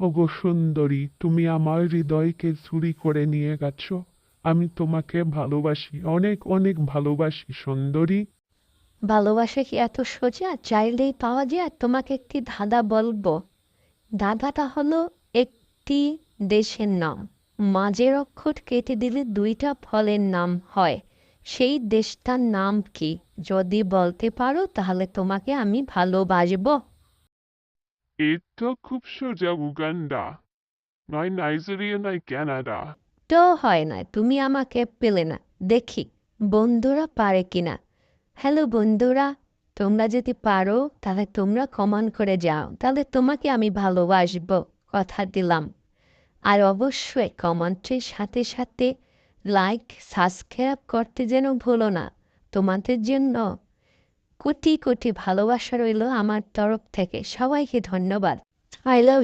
ওগো সুন্দরী, তুমি আমার হৃদয়কে চুরি করে নিয়ে গেছো। আমি তোমাকে ভালোবাসি, অনেক অনেক ভালোবাসি সুন্দরী। ভালোবাসা কি এত সোজা? চাইলেই পাওয়া যায়? তোমাকে একটি ধাঁধা বলবো। ধাঁধাটা হলো একটি দেশের নাম। মাঝের অক্ষর কেটে দিলে দুইটা ফলের নাম হয়। সেই দেশটার নাম কি? যদি বলতে পারো তাহলে তোমাকে আমি ভালোবাসবো। এটা খুব সোজা, উগান্ডা। নয় নাইজেরিয়া, নয় কানাডা। তো হয় না, তুমি আমাকে পেলে না। দেখি বন্ধুরা পারে কিনা। হ্যালো বন্ধুরা, তোমরা যদি পারো তাহলে তোমরা কমেন্ট করে যাও, তাহলে তোমাকে আমি ভালোবাসবো, কথা দিলাম। আর অবশ্যই কমেন্টের সাথে সাথে লাইক সাবস্ক্রাইব করতে যেন ভুলো না। তোমাদের জন্য কোটি কোটি ভালোবাসা রইল আমার তরফ থেকে। সবাইকে ধন্যবাদ। I love